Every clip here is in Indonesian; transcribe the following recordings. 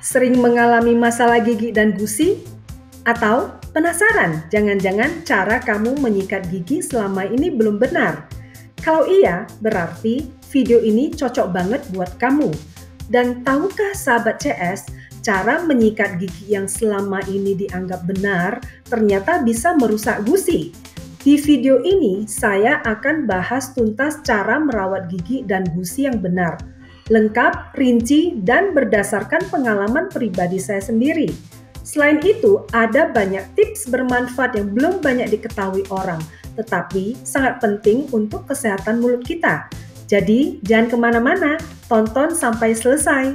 Sering mengalami masalah gigi dan gusi? Atau penasaran jangan-jangan cara kamu menyikat gigi selama ini belum benar? Kalau iya, berarti video ini cocok banget buat kamu. Dan tahukah sahabat CS, cara menyikat gigi yang selama ini dianggap benar ternyata bisa merusak gusi? Di video ini, saya akan bahas tuntas cara merawat gigi dan gusi yang benar. Lengkap, rinci, dan berdasarkan pengalaman pribadi saya sendiri. Selain itu, ada banyak tips bermanfaat yang belum banyak diketahui orang, tetapi sangat penting untuk kesehatan mulut kita. Jadi, jangan kemana-mana, tonton sampai selesai.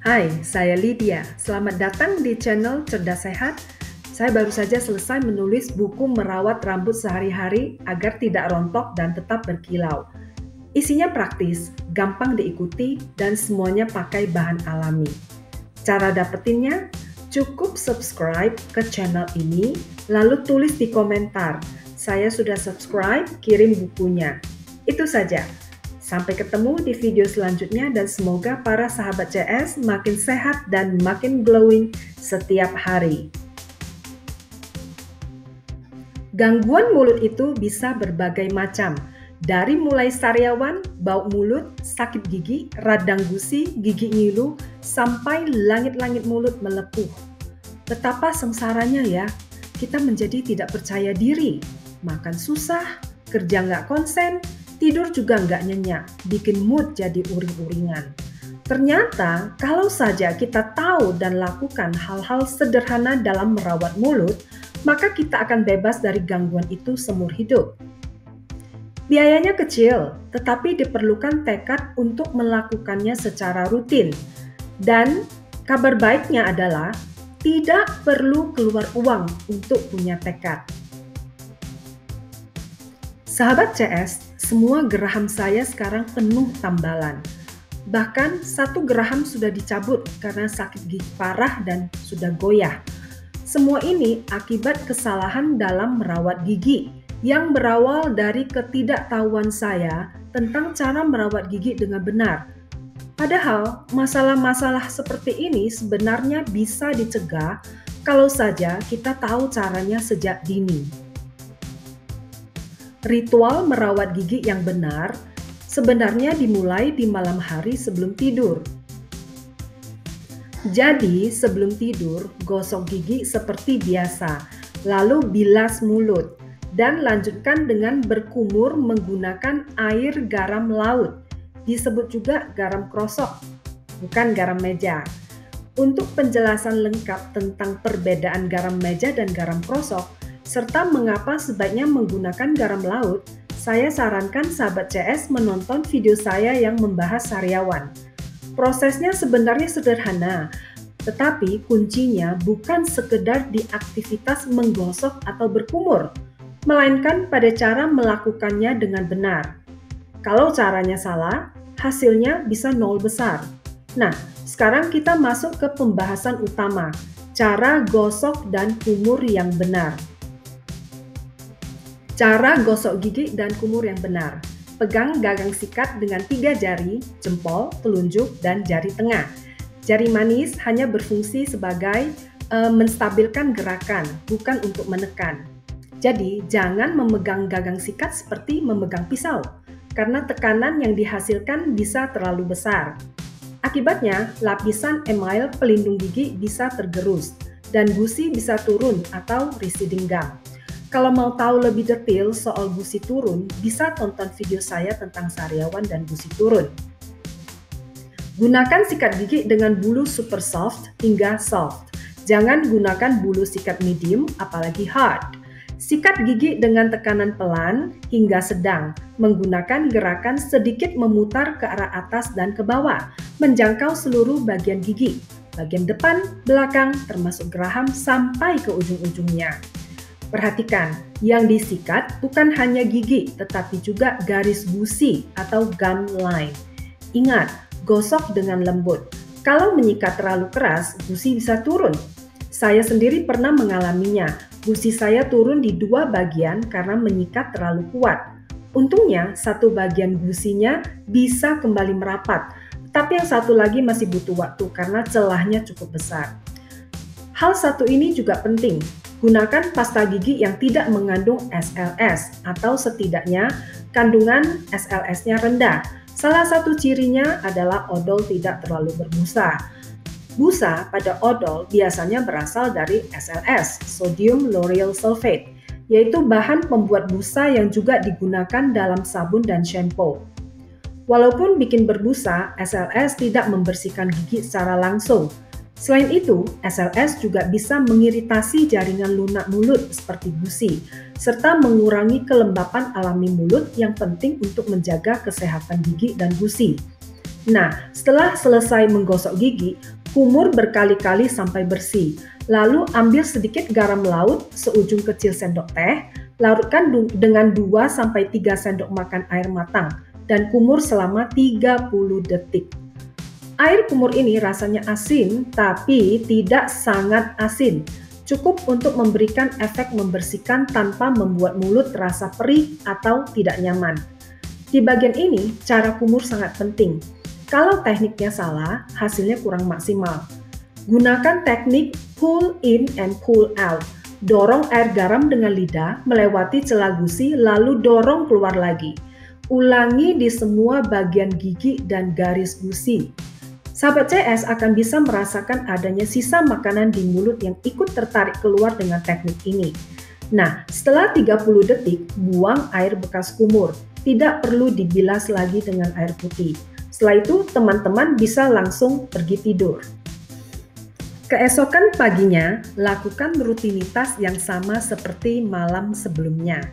Hai, saya Lydia. Selamat datang di channel Cerdas Sehat. Saya baru saja selesai menulis buku merawat rambut sehari-hari agar tidak rontok dan tetap berkilau. Isinya praktis, gampang diikuti, dan semuanya pakai bahan alami. Cara dapetinnya? Cukup subscribe ke channel ini, lalu tulis di komentar, "Saya sudah subscribe, kirim bukunya." Itu saja. Sampai ketemu di video selanjutnya dan semoga para sahabat CS makin sehat dan makin glowing setiap hari. Gangguan mulut itu bisa berbagai macam. Dari mulai sariawan, bau mulut, sakit gigi, radang gusi, gigi ngilu, sampai langit-langit mulut melepuh. Betapa sengsaranya ya, kita menjadi tidak percaya diri, makan susah, kerja nggak konsen, tidur juga nggak nyenyak, bikin mood jadi uring-uringan. Ternyata, kalau saja kita tahu dan lakukan hal-hal sederhana dalam merawat mulut, maka kita akan bebas dari gangguan itu seumur hidup. Biayanya kecil, tetapi diperlukan tekad untuk melakukannya secara rutin. Dan kabar baiknya adalah tidak perlu keluar uang untuk punya tekad. Sahabat CS, semua geraham saya sekarang penuh tambalan. Bahkan satu geraham sudah dicabut karena sakit gigi parah dan sudah goyah. Semua ini akibat kesalahan dalam merawat gigi yang berawal dari ketidaktahuan saya tentang cara merawat gigi dengan benar. Padahal masalah-masalah seperti ini sebenarnya bisa dicegah kalau saja kita tahu caranya sejak dini. Ritual merawat gigi yang benar sebenarnya dimulai di malam hari sebelum tidur. Jadi sebelum tidur, gosok gigi seperti biasa, lalu bilas mulut. Dan lanjutkan dengan berkumur menggunakan air garam laut, disebut juga garam krosok, bukan garam meja. Untuk penjelasan lengkap tentang perbedaan garam meja dan garam krosok, serta mengapa sebaiknya menggunakan garam laut, saya sarankan sahabat CS menonton video saya yang membahas sariawan. Prosesnya sebenarnya sederhana, tetapi kuncinya bukan sekedar di aktivitas menggosok atau berkumur, melainkan pada cara melakukannya dengan benar. Kalau caranya salah, hasilnya bisa nol besar. Nah, sekarang kita masuk ke pembahasan utama, cara gosok dan kumur yang benar. Cara gosok gigi dan kumur yang benar. Pegang gagang sikat dengan 3 jari, jempol, telunjuk, dan jari tengah. Jari manis hanya berfungsi sebagai menstabilkan gerakan, bukan untuk menekan. Jadi, jangan memegang gagang sikat seperti memegang pisau, karena tekanan yang dihasilkan bisa terlalu besar. Akibatnya, lapisan email pelindung gigi bisa tergerus, dan gusi bisa turun atau receding gum. Kalau mau tahu lebih detail soal gusi turun, bisa tonton video saya tentang sariawan dan gusi turun. Gunakan sikat gigi dengan bulu super soft hingga soft. Jangan gunakan bulu sikat medium, apalagi hard. Sikat gigi dengan tekanan pelan hingga sedang, menggunakan gerakan sedikit memutar ke arah atas dan ke bawah, menjangkau seluruh bagian gigi, bagian depan, belakang, termasuk geraham sampai ke ujung-ujungnya. Perhatikan, yang disikat bukan hanya gigi, tetapi juga garis gusi atau gum line. Ingat, gosok dengan lembut. Kalau menyikat terlalu keras, gusi bisa turun. Saya sendiri pernah mengalaminya. Gusi saya turun di 2 bagian karena menyikat terlalu kuat. Untungnya, satu bagian gusinya bisa kembali merapat, Tapi yang satu lagi masih butuh waktu karena celahnya cukup besar. Hal satu ini juga penting. Gunakan pasta gigi yang tidak mengandung SLS atau setidaknya kandungan SLS-nya rendah. Salah satu cirinya adalah odol tidak terlalu berbusa. Busa pada odol biasanya berasal dari SLS, sodium lauryl sulfate, yaitu bahan pembuat busa yang juga digunakan dalam sabun dan shampoo. Walaupun bikin berbusa, SLS tidak membersihkan gigi secara langsung. Selain itu, SLS juga bisa mengiritasi jaringan lunak mulut seperti gusi, serta mengurangi kelembapan alami mulut yang penting untuk menjaga kesehatan gigi dan gusi. Nah, setelah selesai menggosok gigi, kumur berkali-kali sampai bersih. Lalu ambil sedikit garam laut seujung kecil sendok teh, larutkan dengan 2-3 sendok makan air matang, dan kumur selama 30 detik. Air kumur ini rasanya asin, tapi tidak sangat asin. Cukup untuk memberikan efek membersihkan tanpa membuat mulut terasa perih atau tidak nyaman. Di bagian ini, cara kumur sangat penting. Kalau tekniknya salah, hasilnya kurang maksimal. Gunakan teknik pull in and pull out. Dorong air garam dengan lidah melewati celah gusi lalu dorong keluar lagi. Ulangi di semua bagian gigi dan garis gusi. Sahabat CS akan bisa merasakan adanya sisa makanan di mulut yang ikut tertarik keluar dengan teknik ini. Nah, setelah 30 detik, buang air bekas kumur. Tidak perlu dibilas lagi dengan air putih. Setelah itu, teman-teman bisa langsung pergi tidur. Keesokan paginya, lakukan rutinitas yang sama seperti malam sebelumnya.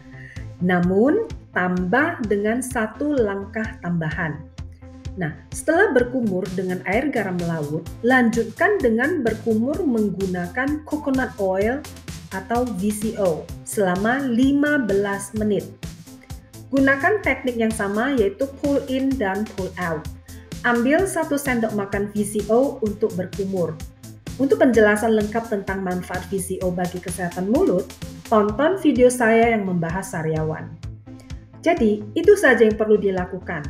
Namun, tambah dengan satu langkah tambahan. Nah, setelah berkumur dengan air garam laut, lanjutkan dengan berkumur menggunakan coconut oil atau VCO selama 15 menit. Gunakan teknik yang sama yaitu pull in dan pull out. Ambil 1 sendok makan VCO untuk berkumur. Untuk penjelasan lengkap tentang manfaat VCO bagi kesehatan mulut, tonton video saya yang membahas sariawan. Jadi, itu saja yang perlu dilakukan.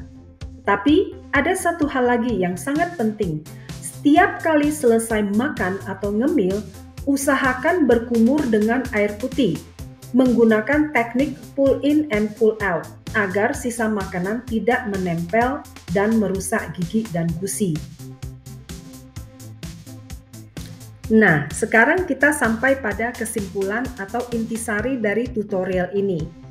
Tapi, ada satu hal lagi yang sangat penting. Setiap kali selesai makan atau ngemil, usahakan berkumur dengan air putih. Menggunakan teknik pull in and pull out agar sisa makanan tidak menempel dan merusak gigi dan gusi. Nah, sekarang kita sampai pada kesimpulan atau intisari dari tutorial ini.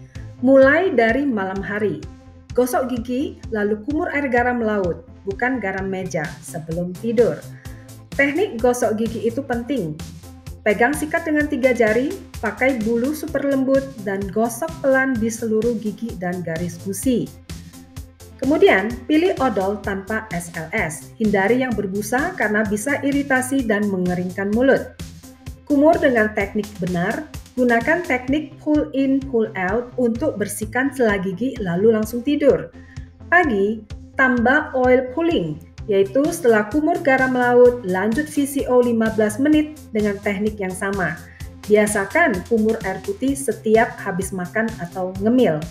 Mulai dari malam hari. Gosok gigi, lalu kumur air garam laut, bukan garam meja, sebelum tidur. Teknik gosok gigi itu penting. Pegang sikat dengan 3 jari, pakai bulu super lembut, dan gosok pelan di seluruh gigi dan garis gusi. Kemudian, pilih odol tanpa SLS. Hindari yang berbusa karena bisa iritasi dan mengeringkan mulut. Kumur dengan teknik benar. Gunakan teknik pull in pull out untuk bersihkan celah gigi lalu langsung tidur. Pagi, tambah oil pulling, yaitu setelah kumur garam laut, lanjut VCO 15 menit dengan teknik yang sama. Biasakan kumur air putih setiap habis makan atau ngemil.